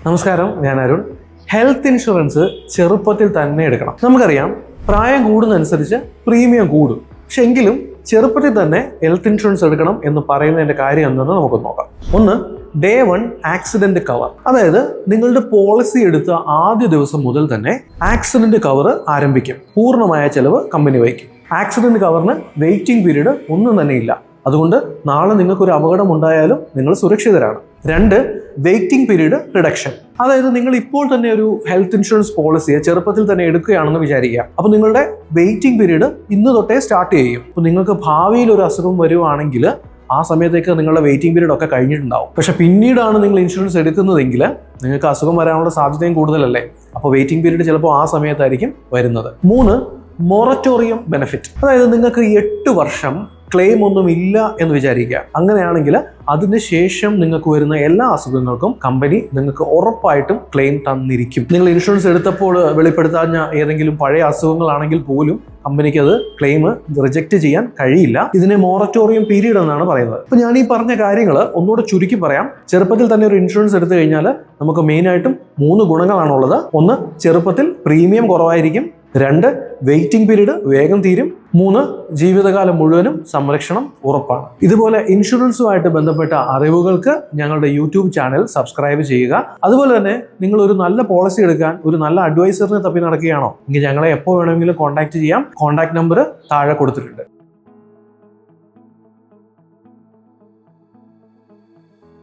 നമസ്കാരം, ഞാൻ Arun. Health insurance ചെറുപ്പത്തിൽ തന്നെ എടുക്കണം. നമുക്കറിയാം, പ്രായം കൂടുന്നതനുസരിച്ച് പ്രീമിയം കൂടും. പക്ഷെ എങ്കിലും ചെറുപ്പത്തിൽ തന്നെ ഹെൽത്ത് ഇൻഷുറൻസ് എടുക്കണം എന്ന് പറയുന്നതിന്റെ കാര്യം എന്തെന്ന് നമുക്ക് നോക്കാം. ഒന്ന്, ഡേ 1 ആക്സിഡന്റ് കവർ. അതായത് നിങ്ങളുടെ പോളിസി എടുത്ത ആദ്യ ദിവസം മുതൽ തന്നെ ആക്സിഡന്റ് കവർ ആരംഭിക്കും. പൂർണ്ണമായ ചെലവ് കമ്പനി വഹിക്കും. ആക്സിഡന്റ് കവറിന് വെയിറ്റിംഗ് പീരീഡ് ഒന്നും തന്നെ ഇല്ല. അതുകൊണ്ട് നാളെ നിങ്ങൾക്കൊരു അപകടം ഉണ്ടായാലും നിങ്ങൾ സുരക്ഷിതരാണ്. 2, വെയിറ്റിംഗ് പീരീഡ് റിഡക്ഷൻ. അതായത് നിങ്ങൾ ഇപ്പോൾ തന്നെ ഒരു ഹെൽത്ത് ഇൻഷുറൻസ് പോളിസിയെ ചെറുപ്പത്തിൽ തന്നെ എടുക്കുകയാണെന്ന് വിചാരിക്കുക. അപ്പോൾ നിങ്ങളുടെ വെയിറ്റിംഗ് പീരീഡ് ഇന്ന് തൊട്ടേ സ്റ്റാർട്ട് ചെയ്യും. അപ്പോൾ നിങ്ങൾക്ക് ഭാവിയിൽ ഒരു അസുഖം വരുവാണെങ്കിൽ ആ സമയത്തേക്ക് നിങ്ങളുടെ വെയിറ്റിംഗ് പീരീഡ് ഒക്കെ കഴിഞ്ഞിട്ടുണ്ടാവും. പക്ഷെ പിന്നീടാണ് നിങ്ങൾ ഇൻഷുറൻസ് എടുക്കുന്നതെങ്കിൽ നിങ്ങൾക്ക് അസുഖം വരാനുള്ള സാധ്യതയും കൂടുതലല്ലേ. അപ്പോൾ വെയിറ്റിംഗ് പീരീഡ് ചിലപ്പോൾ ആ സമയത്തായിരിക്കും വരുന്നത്. 3, മൊറട്ടോറിയം ബെനിഫിറ്റ്. അതായത് നിങ്ങൾക്ക് 8 വർഷം ക്ലെയിം ഒന്നും ഇല്ല എന്ന് വിചാരിക്കുക. അങ്ങനെയാണെങ്കിൽ അതിന് ശേഷം നിങ്ങൾക്ക് വരുന്ന എല്ലാ അസുഖങ്ങൾക്കും കമ്പനി നിങ്ങൾക്ക് ഉറപ്പായിട്ടും ക്ലെയിം തന്നിരിക്കും. നിങ്ങൾ ഇൻഷുറൻസ് എടുത്തപ്പോൾ വെളിപ്പെടുത്താഞ്ഞ ഏതെങ്കിലും പഴയ അസുഖങ്ങളാണെങ്കിൽ പോലും കമ്പനിക്ക് അത് ക്ലെയിം റിജക്റ്റ് ചെയ്യാൻ കഴിയില്ല. ഇതിനെ മൊറട്ടോറിയം പീരീഡ് എന്നാണ് പറയുന്നത്. അപ്പൊ ഞാൻ ഈ പറഞ്ഞ കാര്യങ്ങൾ ഒന്നുകൂടെ ചുരുക്കി പറയാം. ചെറുപ്പത്തിൽ തന്നെ ഒരു ഇൻഷുറൻസ് എടുത്തു കഴിഞ്ഞാൽ നമുക്ക് മെയിനായിട്ടും 3 ഗുണങ്ങളാണുള്ളത്. 1, ചെറുപ്പത്തിൽ പ്രീമിയം കുറവായിരിക്കും. 2, വെയിറ്റിംഗ് പീരീഡ് വേഗം തീരും. 3, ജീവിതകാലം മുഴുവനും സംരക്ഷണം ഉറപ്പാണ്. ഇതുപോലെ ഇൻഷുറൻസുമായിട്ട് ബന്ധപ്പെട്ട അറിവുകൾക്ക് ഞങ്ങളുടെ യൂട്യൂബ് ചാനൽ സബ്സ്ക്രൈബ് ചെയ്യുക. അതുപോലെ തന്നെ നിങ്ങൾ ഒരു നല്ല പോളിസി എടുക്കാൻ ഒരു നല്ല അഡ്വൈസറിനെ തപ്പി നടക്കുകയാണോ എങ്കിൽ ഞങ്ങളെ എപ്പോൾ വേണമെങ്കിലും കോൺടാക്ട് ചെയ്യാം. കോൺടാക്ട് നമ്പർ താഴെ കൊടുത്തിട്ടുണ്ട്.